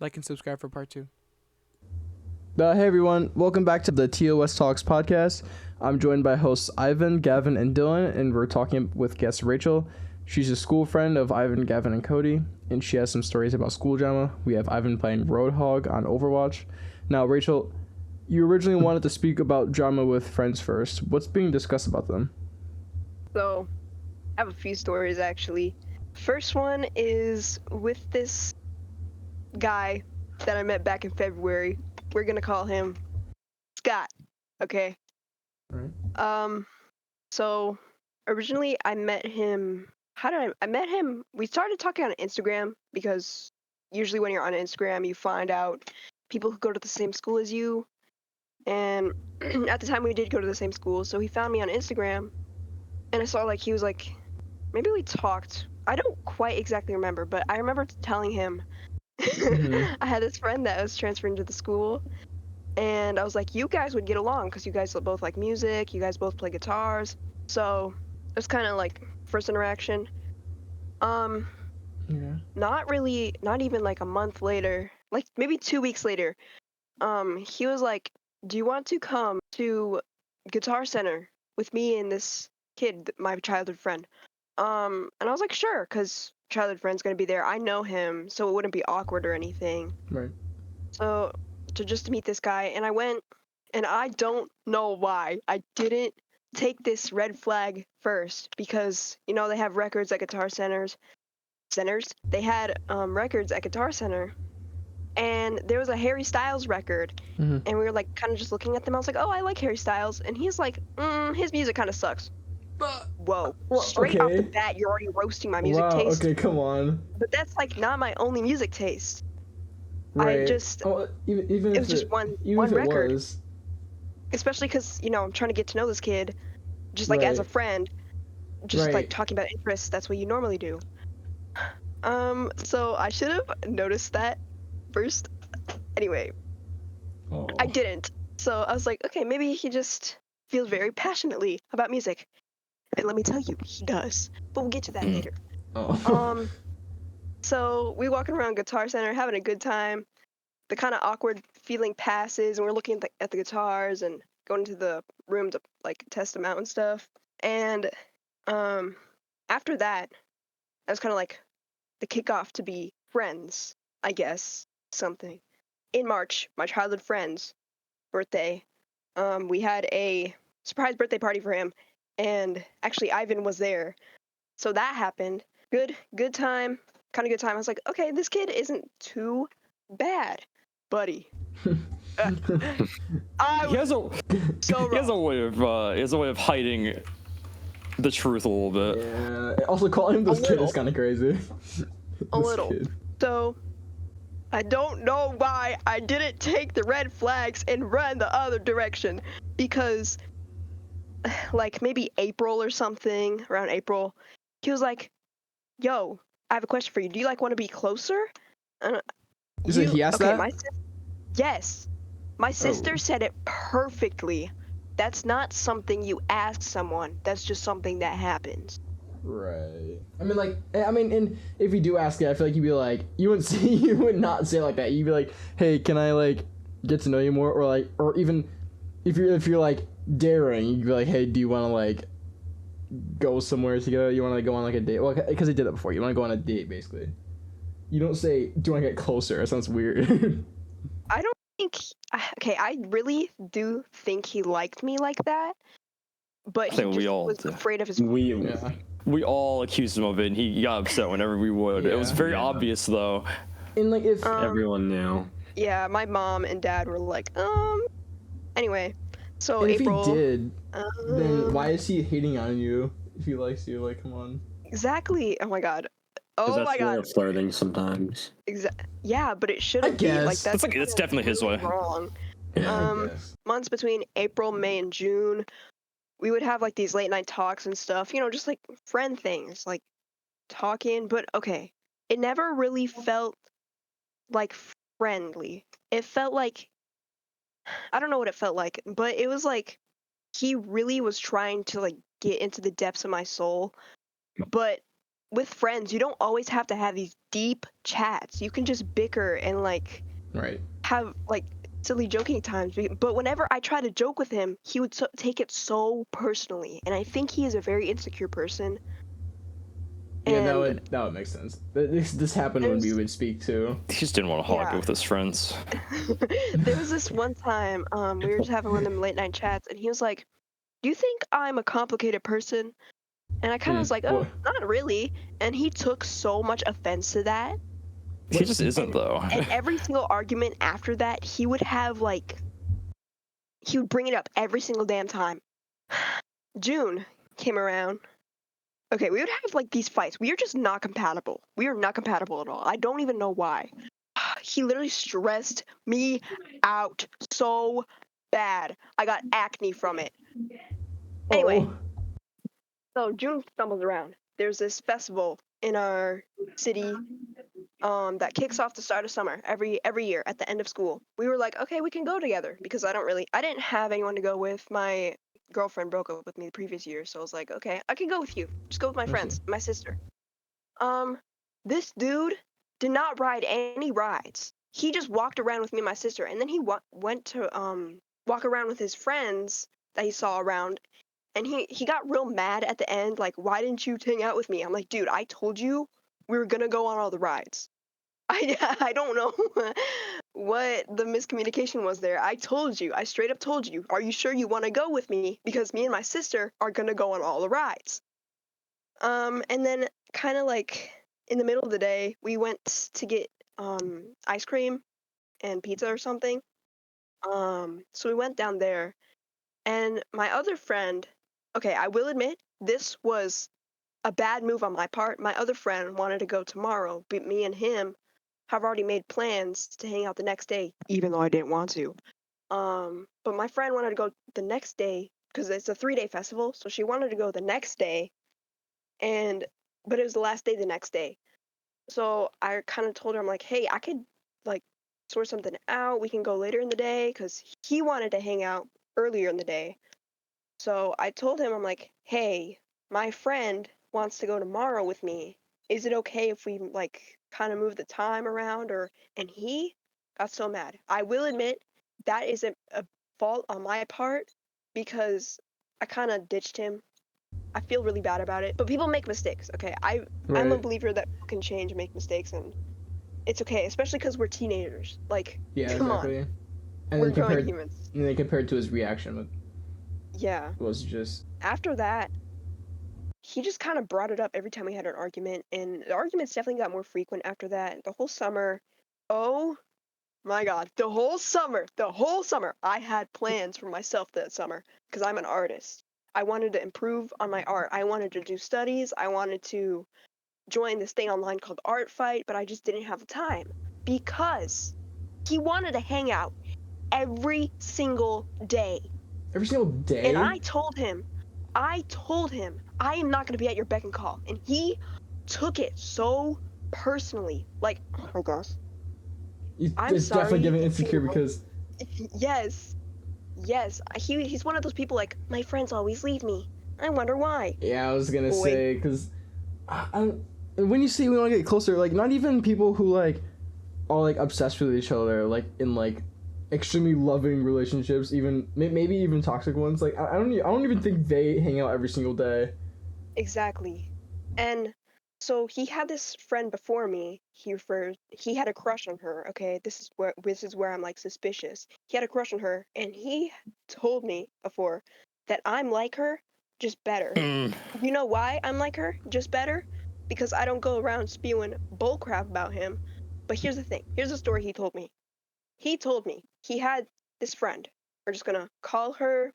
Like and subscribe for part 2. Hey everyone, welcome back to the TOS Talks Podcast. I'm joined by hosts Ivan, Gavin, and Dylan, and we're talking with guest Rachael. She's a school friend of Ivan, Gavin, and Cody, and she has some stories about school drama. We have Ivan playing Roadhog on Overwatch. Now, Rachael, you originally wanted to speak about drama with friends first. What's being discussed about them? So, I have a few stories actually. First one is with this guy that I met back in February. We're gonna call him Scott, okay? Alright. So originally I met him. I met him? We started talking on Instagram because usually when you're on Instagram, you find out people who go to the same school as you. And at the time, we did go to the same school, so he found me on Instagram, and I saw he was like, maybe we talked. I don't quite exactly remember, but I remember telling him I had this friend that was transferring to the school, and I was like, you guys would get along because you guys both like music, you guys both play guitars. So it was kind of like first interaction. Yeah. Not even like a month later, like maybe 2 weeks later, he was like, do you want to come to Guitar Center with me and this kid, my childhood friend? And I was like, sure, because childhood friend's gonna be there. I know him, so it wouldn't be awkward or anything. Right. So to meet this guy, and I went, and I don't know why I didn't take this red flag first, because they have records at Guitar Centers. They had records at Guitar Center, and there was a Harry Styles record, and we were like kind of just looking at them. I was like, oh, I like Harry Styles, and he's like, his music kind of sucks. Whoa, straight off the bat, you're already roasting my music taste. Okay, come on. But that's not my only music taste. Right. I just, even it was just one if record. It was. Especially because, I'm trying to get to know this kid, just as a friend, just talking about interests. That's what you normally do. So I should have noticed that first. Anyway, I didn't. So I was like, okay, maybe he just feels very passionately about music. And let me tell you, he does. But we'll get to that later. So we walking around Guitar Center, having a good time. The kind of awkward feeling passes, and we're looking at the guitars and going to the room to test them out and stuff. And after that was kind of like the kickoff to be friends, I guess, something. In March, my childhood friend's birthday, we had a surprise birthday party for him, and actually Ivan was there. So that happened. Good time, kind of good time. I was like, okay, this kid isn't too bad, buddy. He has a way of hiding the truth a little bit. Yeah. Also, calling him this kid is kind of crazy. A little. So I don't know why I didn't take the red flags and run the other direction, because maybe April or something, around April, he was like, yo, I have a question for you. Do you want to be closer? He asked that? Yes. My sister said it perfectly. That's not something you ask someone. That's just something that happens. Right. And if you do ask it, I feel like you'd be like, you would not say it like that. You'd be like, hey, can I get to know you more, or even if you're daring, you'd be like, hey, do you want to go somewhere together? You want to go on a date? Well, because I did that before. You want to go on a date, basically. You don't say, do you want to get closer? It sounds weird. I don't think. Okay, I really do think he liked me like that, but he just was afraid of his. We all accused him of it, and he got upset whenever we would. It was very obvious, though. And if everyone knew. Yeah, my mom and dad were like, Anyway, so and April. If he did, then why is he hating on you if he likes you? Come on. Exactly. Oh my god. Oh my god. That's flirting sometimes. Yeah, but it shouldn't be like that. It's definitely his way. Wrong. Yeah, months between April, May, and June, we would have these late night talks and stuff. Just friend things, talking. But okay, it never really felt friendly. It felt I don't know what it felt like, but it was he really was trying to get into the depths of my soul, but with friends, you don't always have to have these deep chats. You can just bicker and like Right. have like silly joking times. But whenever I try to joke with him, he would take it so personally, and I think he is a very insecure person. Yeah, that And would make sense. This happened when we would speak too. He just didn't want to hog it with his friends. there was this one time we were just having one of them late night chats, and he was like, "Do you think I'm a complicated person?" And I kind of was like, "Oh, not really." And he took so much offense to that. He just isn't, though. And every single argument after that, he would bring it up every single damn time. June came around. Okay, we would have like these fights. We are just not compatible. We are not compatible at all. I don't even know why. He literally stressed me out so bad. I got acne from it. Anyway, so June stumbles around. There's this festival in our city that kicks off the start of summer every year at the end of school. We were like, okay, we can go together because I didn't have anyone to go with. My girlfriend broke up with me the previous year, so I was like, okay, I can go with you. Just go with my friends, my sister. This dude did not ride any rides. He just walked around with me and my sister, and then he went to walk around with his friends that he saw around, and he got real mad at the end, like, why didn't you hang out with me? I'm like, dude, I told you we were gonna go on all the rides. I don't know what the miscommunication was there. I straight up told you, are you sure you want to go with me? Because me and my sister are gonna go on all the rides. And then kind of like in the middle of the day, we went to get ice cream and pizza or something. So we went down there, and my other friend, okay, I will admit this was a bad move on my part. My other friend wanted to go tomorrow, but me and him have already made plans to hang out the next day, even though I didn't want to. But my friend wanted to go the next day because it's a 3-day festival, so she wanted to go the next day, but it was the last day the next day. So I kind of told her, I'm like, hey, I could like sort something out. We can go later in the day because he wanted to hang out earlier in the day. So I told him, I'm like, hey, my friend wants to go tomorrow with me. Is it okay if we like kind of move the time around? And he got so mad. I will admit that isn't a fault on my part because I kind of ditched him. I feel really bad about it, but people make mistakes. Okay, I'm a believer that people can change and make mistakes, and it's okay, especially because we're teenagers. Like, yeah, come exactly. on, And we're growing humans. And then compared to his reaction, yeah, was just after that. He just kind of brought it up every time we had an argument, and the arguments definitely got more frequent after that. The whole summer, oh my god, the whole summer, I had plans for myself that summer because I'm an artist. I wanted to improve on my art. I wanted to do studies. I wanted to join this thing online called Art Fight, but I just didn't have the time because he wanted to hang out every single day. Every single day? And I told him, I am not going to be at your beck and call. And he took it so personally. Like, oh my gosh. It's definitely giving insecure because... Yes. He's one of those people like, my friends always leave me. I wonder why. Yeah, I was going to say, because... when you say we want to get closer, like, not even people who, like, are, like, obsessed with each other, like, in, like, extremely loving relationships, even maybe even toxic ones. Like I don't even think they hang out every single day. Exactly. And so he had this friend before me. He had a crush on her. Okay, this is where I'm like suspicious. He had a crush on her, and he told me before that I'm like her, just better. You know why I'm like her, just better? Because I don't go around spewing bullcrap about him. But here's the thing. Here's the story he told me. He told me he had this friend. We're just gonna call her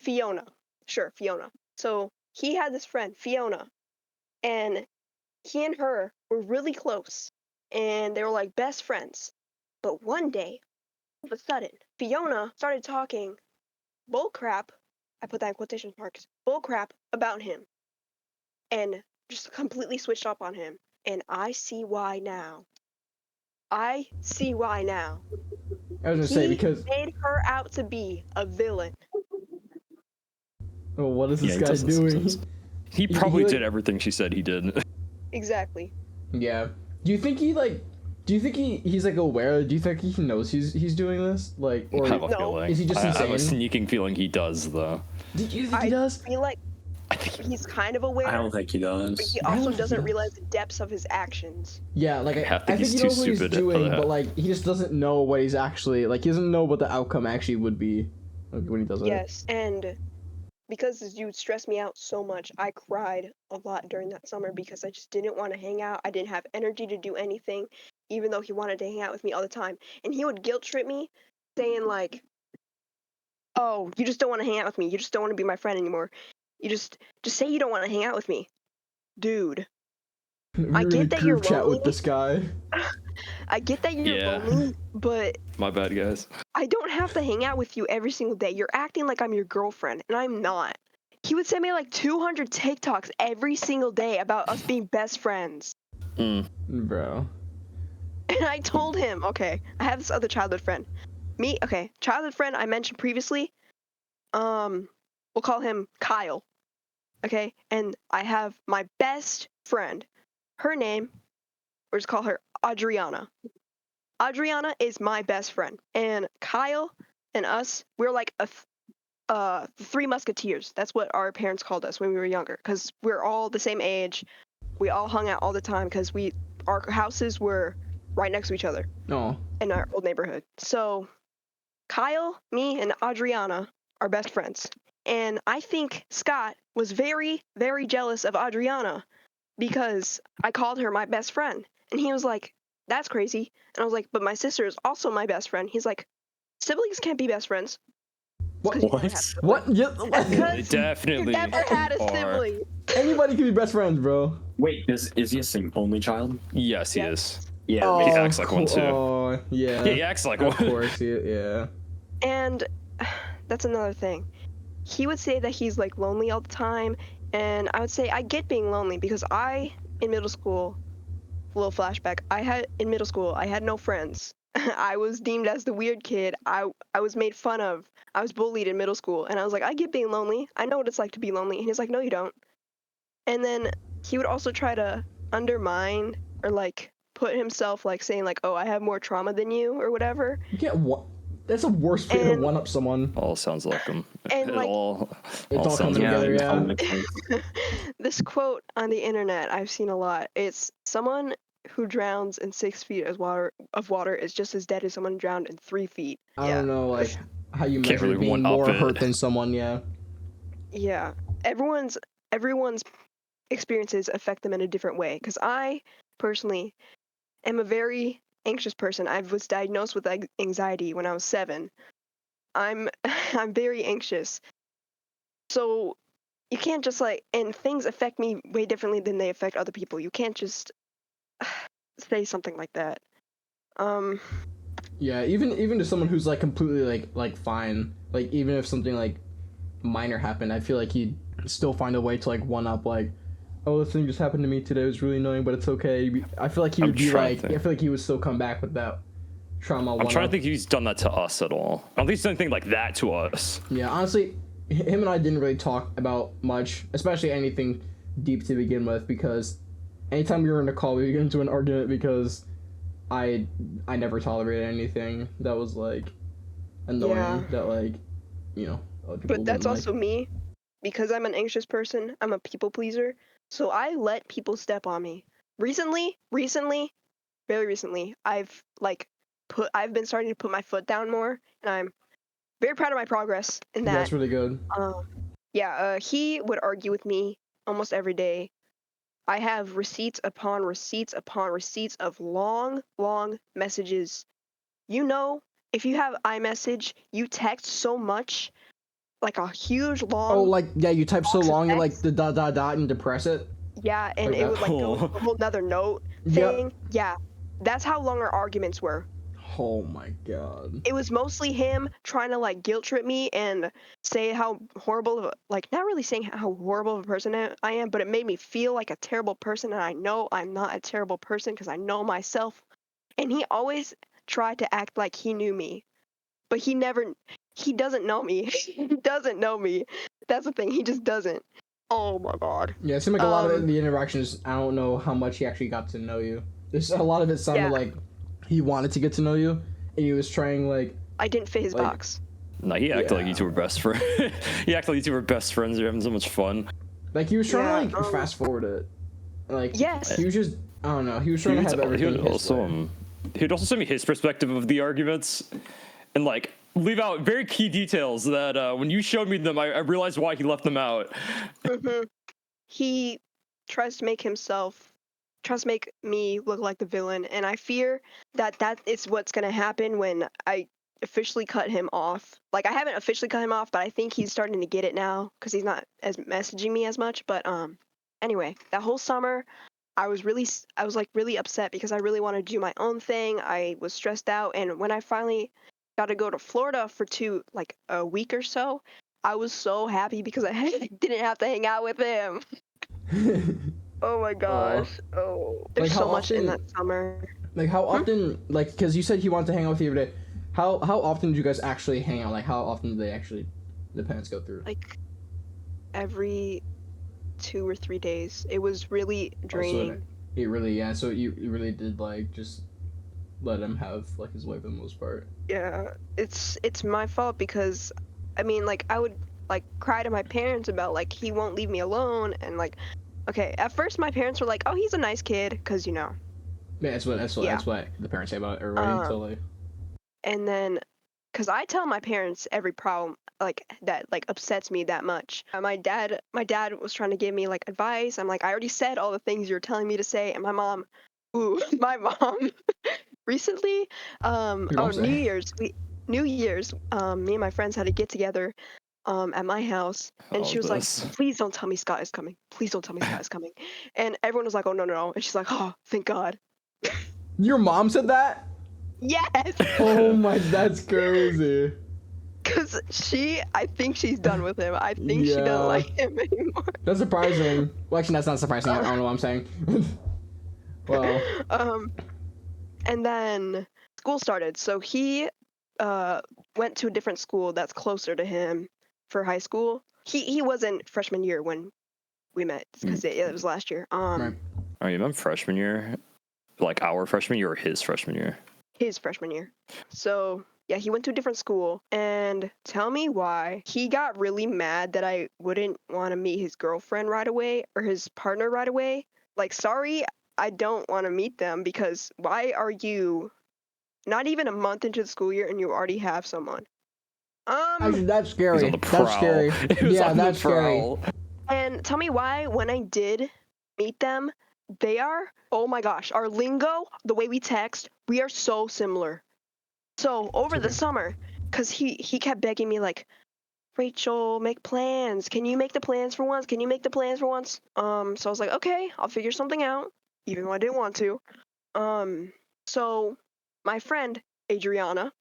Fiona. Sure, Fiona. So he had this friend, Fiona, and he and her were really close, and they were like best friends. But one day, all of a sudden, Fiona started talking bullcrap, I put that in quotation marks, bullcrap about him, and just completely switched up on him. And I see why now. I was gonna say because made her out to be a villain. Oh, what is this guy doing? He probably did everything she said he did. Exactly. Yeah. Do you think he's like aware? Do you think he knows he's doing this? Like, or I have a No. feeling. Is he just I have a insane? sneaking feeling he does, though. do you think he I does? feel like he's kind of aware, I don't think he but does. he I don't also think he doesn't does. realize the depths of his actions. Yeah, like I I think think he's he too knows what he's stupid for doing, that. but like he just doesn't know what he's actually like. He doesn't know what the outcome actually would be like, when he does it. Yes, and because you stressed me out so much, I cried a lot during that summer because I just didn't want to hang out. I didn't have energy to do anything, even though he wanted to hang out with me all the time. And he would guilt trip me, saying like, "Oh, you just don't want to hang out with me. You just don't want to be my friend anymore. You just say you don't want to hang out with me, dude. You're I in a get that you're group chat with lonely. this guy. I get that you're Yeah. lonely, but My bad, guys. I don't have to hang out with you every single day. You're acting like I'm your girlfriend, and I'm not." He would send me like 200 TikToks every single day about us being best friends. Bro. And I told him, okay, I have this other childhood friend. Childhood friend I mentioned previously. We'll call him Kyle. Okay? And I have my best friend. Her name, we'll just call her Adriana. Adriana is my best friend. And Kyle and us, we're like the Three Musketeers. That's what our parents called us when we were younger, because we're all the same age. We all hung out all the time because our houses were right next to each other Oh. in our old neighborhood. So Kyle, me, and Adriana are best friends. And I think Scott was very, very jealous of Adriana because I called her my best friend. And he was like, "That's crazy." And I was like, "But my sister is also my best friend." He's like, "Siblings can't be best friends." What? 'Cause you never What? had a sibling. What? Yeah. That's because They definitely you never had a are. sibling. Anybody can be best friends, bro. Wait, is he a only child? Yes, he Yes. is. Yeah. He acts like one, too. Oh, yeah. Yeah, he acts like Of one. course, yeah. And that's another thing. He would say that he's like lonely all the time, and I would say I get being lonely because in middle school, a little flashback, in middle school, I had no friends. I was deemed as the weird kid. I was made fun of. I was bullied in middle school, and I was like, I get being lonely. I know what it's like to be lonely. And he's like, no, you don't. And then he would also try to undermine or like put himself like saying like, oh, I have more trauma than you or whatever. You can't That's the worst way to And- one up someone. All sounds like him. And, It like- all all sounds coming like together, him. yeah. This quote on the internet I've seen a lot. It's someone who drowns in 6 feet of water is just as dead as someone drowned in 3 feet. I don't know, like, how you Can't measure really being one-up more it. hurt than someone, yeah. Yeah. Everyone's experiences affect them in a different way. Because I personally am a very anxious person. I was diagnosed with anxiety when I was 7. I'm very anxious. So you can't just and things affect me way differently than they affect other people. You can't just say something like that. Yeah, even to someone who's like completely like fine, like even if something like minor happened, I feel like he'd still find a way to like one up like, oh, this thing just happened to me today. It was really annoying, but it's okay. I feel like he would be like, I feel like he would still come back with that trauma. I'm trying to think if he's done that to us at all. I don't think he's done anything like that to us. Yeah, honestly, him and I didn't really talk about much, especially anything deep to begin with, because anytime we were in a call, we would get into an argument because I never tolerated anything that was like annoying. Yeah. That like, you know. Other people But that's wouldn't also me. Because I'm an anxious person, I'm a people pleaser. So I let people step on me. Recently, very recently, I've been starting to put my foot down more, and I'm very proud of my progress in Yeah, that. that's really good. He would argue with me almost every day. I have receipts upon receipts upon receipts of long, long messages. You know, if you have iMessage, you text so much, like a huge long. Oh, like yeah, you type so box of long, you like text. the dot and depress it. Yeah, and Like it that? would like go to a whole nother note Yep. thing. Yeah, that's how long our arguments were. Oh my god. It was mostly him trying to like guilt trip me and say how horrible of not really saying how horrible of a person I am, but it made me feel like a terrible person, and I know I'm not a terrible person because I know myself. And he always tried to act like he knew me, but he doesn't know me. He doesn't know me. That's the thing, he just doesn't. Oh my god. Yeah, it seemed like a lot of the interactions, I don't know how much he actually got to know you. There's a lot of it sounded like he wanted to get to know you, and he was trying, like... I didn't fit his box. No, he acted like you two were best friends. He acted like you two were best friends. You're having so much fun. Like, he was trying to, like, fast forward it. Like, yes. He was just... I don't know. He was trying to have everything He'd also send me his perspective of the arguments, and, like, leave out very key details that when you showed me them, I realized why he left them out. Mm-hmm. He tries to make me look like the villain, and I fear that is what's going to happen when I officially cut him off. Like, I haven't officially cut him off, but I think he's starting to get it now because he's not as messaging me as much. But anyway, that whole summer, I was really upset because I really wanted to do my own thing. I was stressed out, and when I finally got to go to Florida for a week or so, I was so happy because I didn't have to hang out with him. Oh my gosh. Oh, there's so much in that summer. Like, how often, like, because you said he wanted to hang out with you every day. How often did you guys actually hang out? Like, how often did the parents go through? Like, every 2 or 3 days. It was really draining. So you really did, like, just let him have, like, his way for the most part. Yeah, it's my fault because, I mean, like, I would, like, cry to my parents about, like, he won't leave me alone, and, like, okay, at first my parents were like, oh, he's a nice kid, because, you know. Yeah, that's what the parents say about everybody until, like... And then, because I tell my parents every problem, like, that, like, upsets me that much. My dad was trying to give me, like, advice. I'm like, I already said all the things you're telling me to say, and my mom, recently, New Year's, me and my friends had to get together at my house, and she was like, please don't tell me Scott is coming. Please don't tell me Scott is coming. And everyone was like, oh, no. And she's like, oh, thank God. Your mom said that? Yes. Oh my, that's crazy. Because I think she's done with him. I think she doesn't like him anymore. That's surprising. Well, actually, that's not surprising. I don't know what I'm saying. Well. And then school started. So he went to a different school that's closer to him for high school. He wasn't freshman year when we met because it was last year. Right. Oh, you meant freshman year? Like our freshman year or his freshman year? His freshman year. So, yeah, he went to a different school. And tell me why he got really mad that I wouldn't want to meet his girlfriend right away or his partner right away. Like, sorry, I don't want to meet them because why are you not even a month into the school year and you already have someone? Actually, that's scary. That's scary. Yeah, that's scary. And tell me why when I did meet them, they are, oh my gosh, our lingo, the way we text, we are so similar. So over the summer, because he kept begging me like, Rachel, make plans. Can you make the plans for once? So I was like, okay, I'll figure something out, even though I didn't want to. So my friend, Adriana,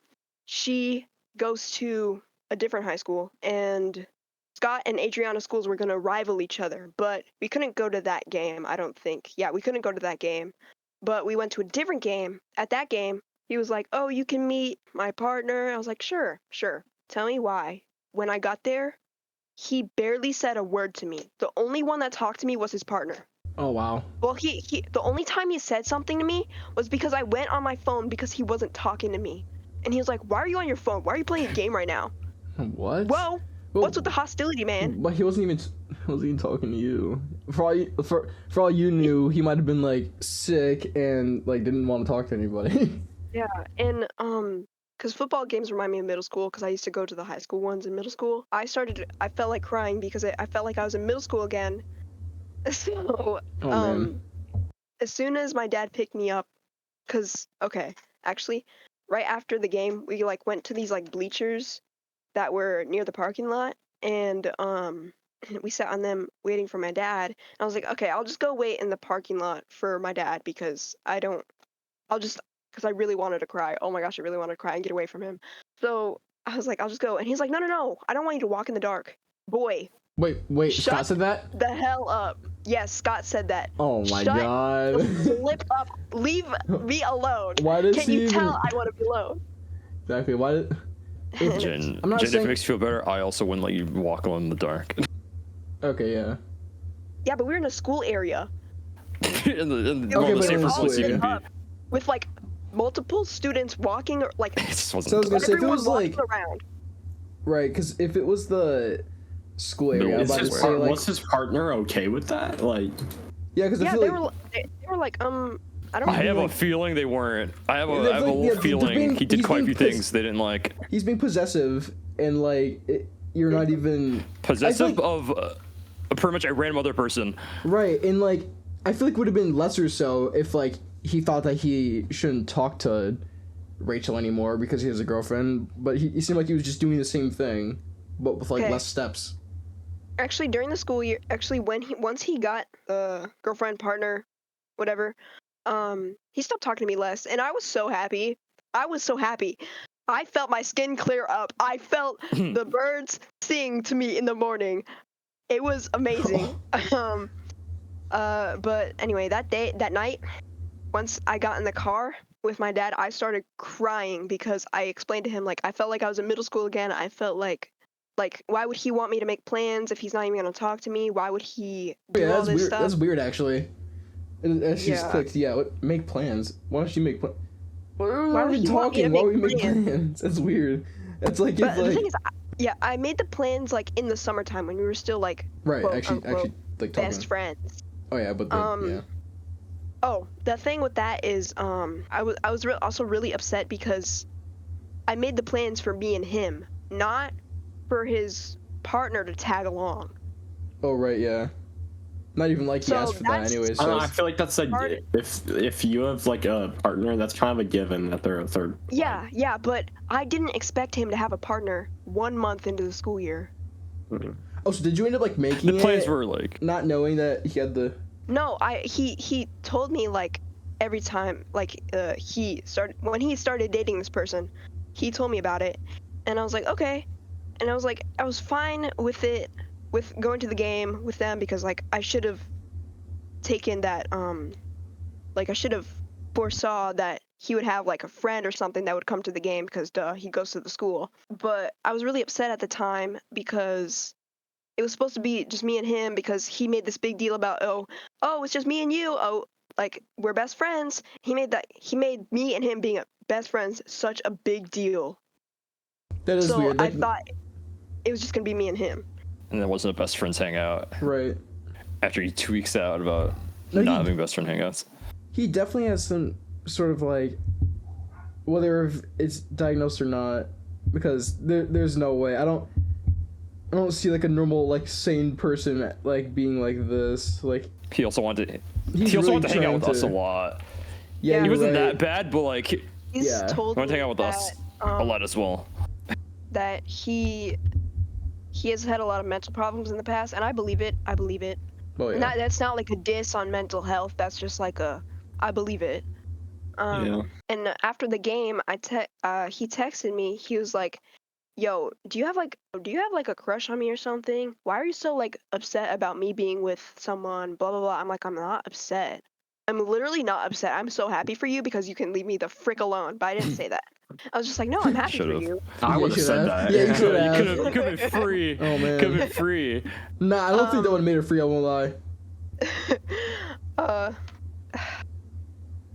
she goes to a different high school, and Scott and Adriana's schools were going to rival each other, but we couldn't go to that game, I don't think. Yeah, we couldn't go to that game, but we went to a different game. At that game, he was like, oh, you can meet my partner. I was like, sure. Tell me why. When I got there, he barely said a word to me. The only one that talked to me was his partner. Oh, wow. Well, the only time he said something to me was because I went on my phone because he wasn't talking to me. And he was like, why are you on your phone? Why are you playing a game right now? What? Well, what's with the hostility, man? But he wasn't even talking to you. For all you knew, he might have been like sick and like didn't want to talk to anybody. Yeah, and because football games remind me of middle school because I used to go to the high school ones in middle school. I felt like crying because I felt like I was in middle school again. So, as soon as my dad picked me up, actually, right after the game, we like went to these like bleachers that were near the parking lot, and we sat on them waiting for my dad. And I was like, okay, I'll just go wait in the parking lot for my dad because because I really wanted to cry. Oh my gosh, I really wanted to cry and get away from him. So I was like, I'll just go. And he's like, no, I don't want you to walk in the dark. Boy. Wait, Scott said that? The hell up. Yes, Scott said that. Oh my God. Flip up. Leave me alone. Why does Can you tell I want to be alone? Exactly. Why did... Jen, if it makes you feel better, I also wouldn't let you walk alone in the dark. Okay, yeah. Yeah, but we were in a school area. in the Okay, the but San in the Francisco school area. CBD. With like multiple students walking, or like It just wasn't So I was gonna say, if it everyone was walking like around. right, because if it was the school area, I'm Middle about to school. say like Was his partner okay with that? Like, yeah, because I Yeah, feel they like were. They were like, I don't I have know. a feeling they weren't. I have a, Yeah, I have a like, little yeah, they're feeling being- he did he's quite a being few pissed. things they didn't like. he's being possessive and like you're not even Possessive like- of pretty much a random other person. right, and like I feel like it would have been lesser so if like he thought that he shouldn't talk to Rachel anymore because he has a girlfriend, but he seemed like he was just doing the same thing, but with like Okay. less steps. Actually, during the school year, once he got girlfriend, partner, whatever, he stopped talking to me less, and I was so happy. I was so happy. I felt my skin clear up. I felt the birds sing to me in the morning. It was amazing. But anyway, that night, once I got in the car with my dad, I started crying because I explained to him, like, I felt like I was in middle school again. I felt like why would he want me to make plans if he's not even gonna talk to me? Why would he do Yeah, all that's this weird. stuff? That's weird actually. And she just Yeah. clicked. Yeah, make plans. Why don't you make plans? Why are would we he want me to talking? Why would we make make plans? plans? That's weird. It's like But if the like thing is, I made the plans like in the summertime when we were still like right, quote, actually unquote, like talking. best friends. Oh yeah, but then, yeah. Oh, the thing with that is, I was also really upset because I made the plans for me and him, not for his partner to tag along. Oh right, yeah. Not even like he So asked for that that's- anyways. I So don't know, I it's- feel like that's like Part- if you have like a partner, that's kind of a given that they're a third. Yeah, but I didn't expect him to have a partner 1 month into the school year. oh, so did you end up like making The plans it, were like, not knowing that he had the? No, he told me like every time like when he started dating this person, he told me about it, and I was like okay, and I was fine with it, with going to the game with them because like I should have taken that like I should have foresaw that he would have like a friend or something that would come to the game because duh, he goes to the school. But I was really upset at the time because it was supposed to be just me and him because he made this big deal about oh it's just me and you, oh like we're best friends. He made me and him being best friends such a big deal. That is So weird. I That, thought it was just gonna be me and him. and that wasn't a best friends hangout. right. After you 2 weeks out about No, not he- having best friend hangouts. He definitely has some sort of like, whether it's diagnosed or not, because there's no way. I don't see like a normal like sane person like being like this. Like He also wanted to. he's He also really wanted to hang out with trying us to- a lot. Yeah, He He you're wasn't right. that bad, but like he He's Yeah. told wanted to me hang out with us that, a lot as well. that he has had a lot of mental problems in the past, and I believe it. Oh yeah. That's not like a diss on mental health. That's just like I believe it. Yeah. And after the game, he texted me. He was like, "Yo, do you have like a crush on me or something? Why are you so like upset about me being with someone? Blah blah blah." I'm like, I'm not upset. I'm literally not upset. I'm so happy for you because you can leave me the frick alone. But I didn't say that. I was just like, no, I'm happy for Should've. you. I Yeah, would you have said should that. have. Yeah, you should You have. could have been free. Oh, man. Could have been free. Nah, I don't think that would have made her free. I won't lie.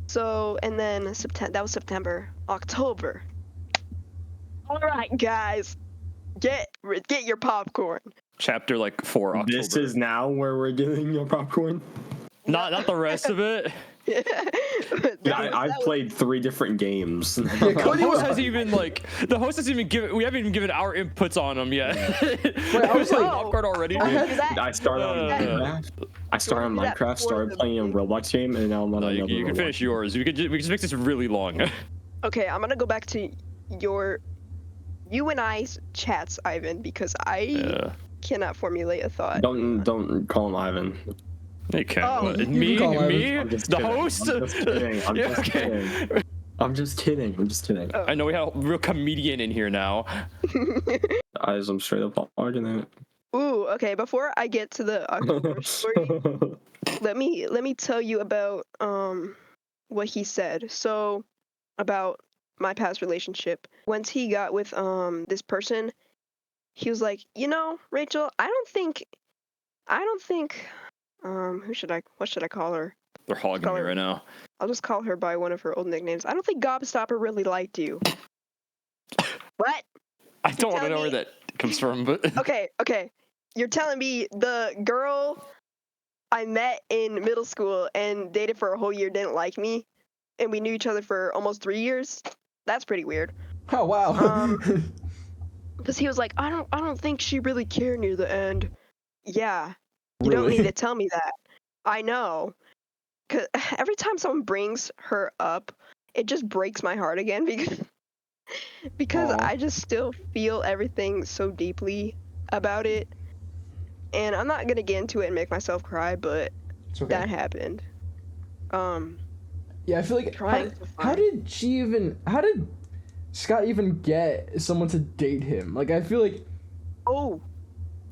So and then that was September. October. All right, guys, get your popcorn. Chapter like 4 October. This is now where we're getting your popcorn. not the rest of it. Yeah, I've played 3 different games. Yeah, The Cody host was hasn't even given. We haven't even given our inputs on them yet. I was like- popcorn already. I had- I started on Minecraft. I started on You wanna do that Minecraft, before started the playing a video? Roblox game, and now I'm on No, another you can Roblox finish game. yours. We can just make this really long. Okay, I'm gonna go back to you and I's chats, Ivan, because I Yeah. cannot formulate a thought. Don't call him Ivan. You can. Oh, you Me? can call him. Me? I'm just The kidding. host? I'm just kidding. I'm Yeah, just okay. kidding. I'm just kidding. Oh. I know we have a real comedian in here now. Guys, I'm straight up arguing Ooh, okay. Before I get to the October story, it. let me tell you about what he said. So about my past relationship. Once he got with this person, he was like, you know, Rachel, I don't think What should I call her? They're hogging me right now. I'll just call her by one of her old nicknames. I don't think Gobstopper really liked you. What? I don't want to know where that comes from, but Okay. You're telling me the girl I met in middle school and dated for a whole year didn't like me, and we knew each other for almost 3 years? That's pretty weird. Oh wow. Because he was like, I don't think she really cared near the end. Yeah, you don't need to tell me that. I know. Cause every time someone brings her up, it just breaks my heart again because I just still feel everything so deeply about it. And I'm not gonna get into it and make myself cry, but that happened. Yeah, I feel like how did Scott even get someone to date him? Like, I feel like. Oh.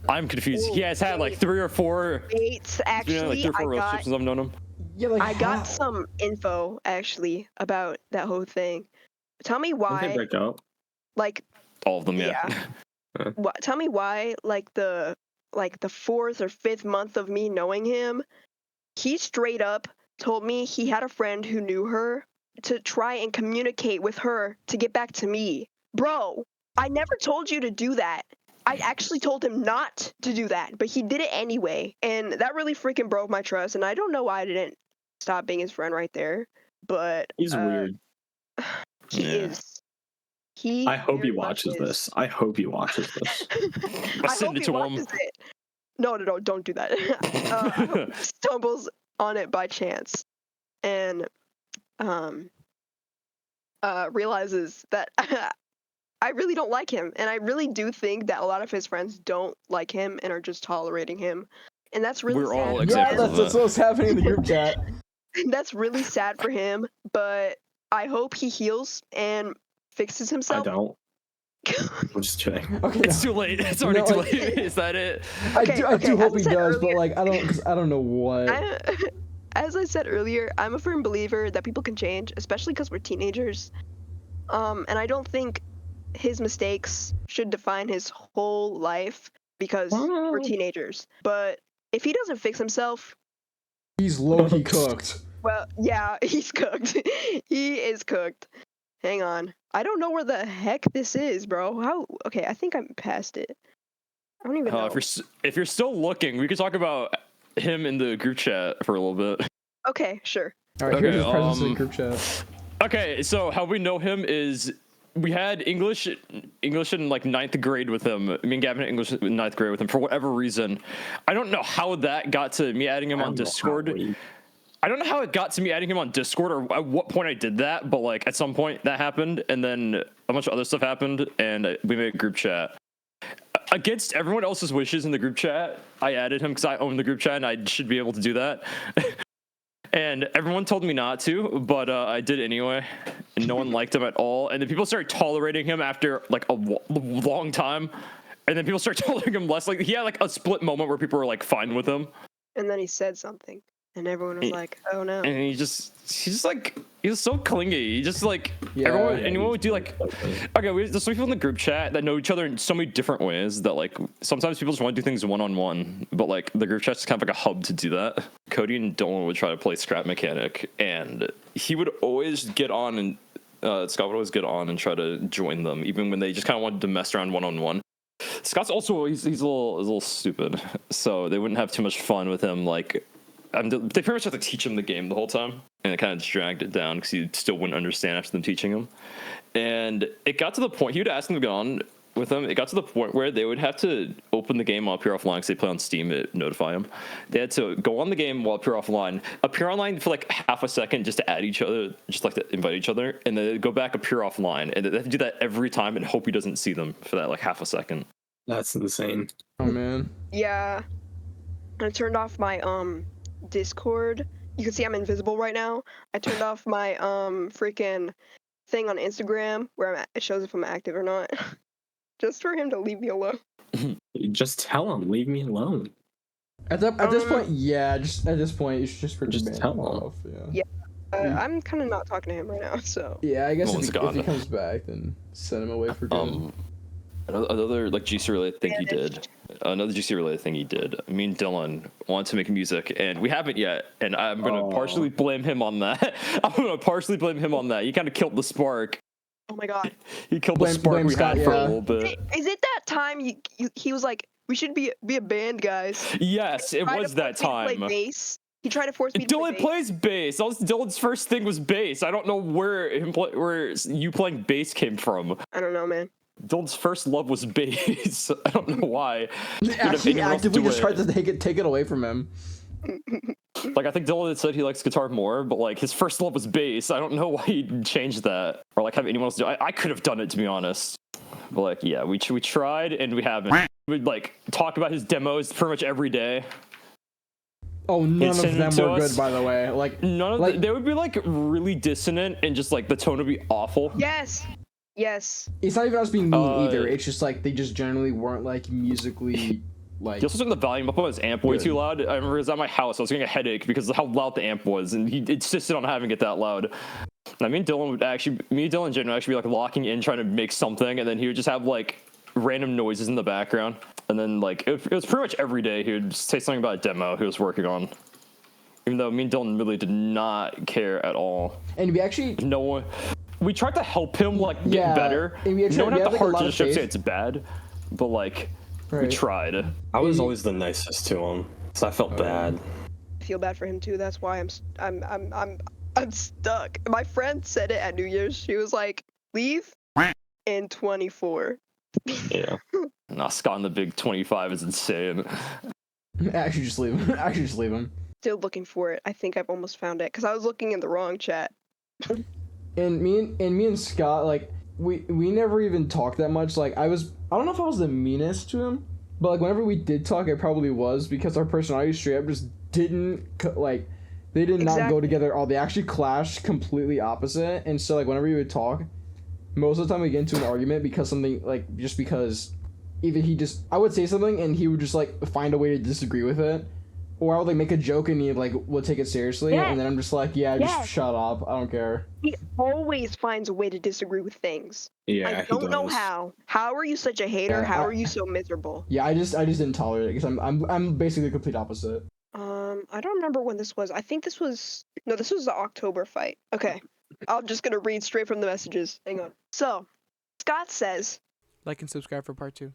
I'm confused. He has had like 3 or 4 dates. Actually, like 3 or 4 relationships since I've known him. Yeah, like I got some info actually about that whole thing. Tell me why. Did they break up? Like all of them, yeah. Tell me why. Like the 4th or 5th month of me knowing him, he straight up told me he had a friend who knew her to try and communicate with her to get back to me. Bro, I never told you to do that. I actually told him not to do that, but he did it anyway. And that really freaking broke my trust. And I don't know why I didn't stop being his friend right there. But he's weird. He is. I hope he watches this. I hope he watches this. I send it to him. No, don't do that. I hope he stumbles on it by chance and realizes that I really don't like him, and I really do think that a lot of his friends don't like him and are just tolerating him, and that's really sad. All examples of that's what's happening in the group chat. That's really sad for him, but I hope he heals and fixes himself. I don't. I'm just kidding. Okay, it's too late. It's already too late. Is that it? I do hope he does, but like I don't know what. As I said earlier, I'm a firm believer that people can change, especially because we're teenagers. And I don't think his mistakes should define his whole life because we're teenagers. But if he doesn't fix himself, he's low-key cooked. Well, yeah, he's cooked. He is cooked. Hang on. I don't know where the heck this is, bro. How? Okay, I think I'm past it. I don't even know. If you're still looking, we could talk about him in the group chat for a little bit. Okay, sure. All right, here's his presence in the group chat. Okay, so how we know him is we had English in like 9th grade with him. Me and Gavin had English in 9th grade with him for whatever reason. I don't know how that got to me adding him on Discord. I don't know how it got to me adding him on Discord or at what point I did that, but like at some point that happened, and then a bunch of other stuff happened, and we made a group chat. Against everyone else's wishes in the group chat, I added him because I own the group chat and I should be able to do that. And everyone told me not to, but I did anyway, and no one liked him at all. And then people started tolerating him after like a long time, and then people started tolerating him less. Like he had like a split moment where people were like fine with him, and then he said something. And everyone was like, "Oh no!" And he was so clingy. He just like anyone would do like, okay, there's some people in the group chat that know each other in so many different ways that like sometimes people just want to do things one-on-one, but like the group chat's kind of like a hub to do that. Cody and Dylan would try to play scrap mechanic, and he would always get on and Scott would always get on and try to join them, even when they just kind of wanted to mess around one-on-one. Scott's also he's a little stupid, so they wouldn't have too much fun with him. Like. They pretty much have to teach him the game the whole time, and it kind of just dragged it down because he still wouldn't understand after them teaching him. And it got to the point, he would ask them to go on with him. It got to the point where they would have to open the game while appear offline because they play on Steam, it notify them. They had to go on the game while appear offline, appear online for like half a second just to add each other, just like to invite each other, and then go back, appear offline. And they have to do that every time and hope he doesn't see them for that like half a second. That's insane. Oh man. Yeah. I turned off my Discord. You can see I'm invisible right now. I turned off my freaking thing on Instagram where it shows if I'm active or not, just for him to leave me alone. Just tell him, leave me alone. At this point, yeah. Just at this point, you should just tell him off. Yeah. I'm kind of not talking to him right now, so. Yeah, I guess if he comes back, then send him away for good. Another like GC related thing he did. Another GC related thing he did. Me and Dylan wanted to make music, and we haven't yet. And I'm gonna partially blame him on that. He kind of killed the spark. Oh my god. He killed the spark we had for a little bit. Is it that time he was like, we should be a band, guys? Yes, it was that time. Bass. He tried to force me to Dylan plays bass. Dylan's first thing was bass. I don't know where you playing bass came from. I don't know, man. Dylan's first love was bass. I don't know why. He actively just tried to take it away from him. Like, I think Dylan had said he likes guitar more, but like his first love was bass. I don't know why he changed that, or like have anyone else do. I could have done it, to be honest. But like, yeah, we tried and we haven't. We'd like talk about his demos pretty much every day. Oh, none of them were good, by the way. Like none of they would be like really dissonant and just like the tone would be awful. Yes. It's not even us being mean either. It's just like they just generally weren't like musically like. He also took the volume up on his amp way too loud. I remember it was at my house. I was getting a headache because of how loud the amp was, and he insisted on having it that loud. And me and Dylan and Jen would actually be like locking in trying to make something, and then he would just have like random noises in the background. And then like it was pretty much every day he would just say something about a demo he was working on. Even though me and Dylan really did not care at all. And we actually we tried to help him like get better. No one had the heart to just say it's bad, but like we tried. I was always the nicest to him, so I felt bad. I feel bad for him too. That's why I'm stuck. My friend said it at New Year's. She was like, "Leave in 24." Yeah. Nah, Scott in the big 25 is insane. Actually, just leave him. Still looking for it. I think I've almost found it because I was looking in the wrong chat. And me and Scott, like we never even talked that much. Like I don't know if I was the meanest to him, but like whenever we did talk, I probably was, because our personalities straight up just didn't like they did not go together at all. They actually clashed completely opposite. And so like whenever we would talk, most of the time we get into an argument because something like just because either I would say something and he would just like find a way to disagree with it. Or I would like make a joke and he like would take it seriously, and then I'm just like, just shut up, I don't care. He always finds a way to disagree with things. Yeah, I don't know how. How are you such a hater? Yeah, how are you so miserable? Yeah, I just didn't tolerate it because I'm basically the complete opposite. I don't remember when this was. I think this was the October fight. Okay, I'm just gonna read straight from the messages. Hang on. So, Scott says, like and subscribe for part 2.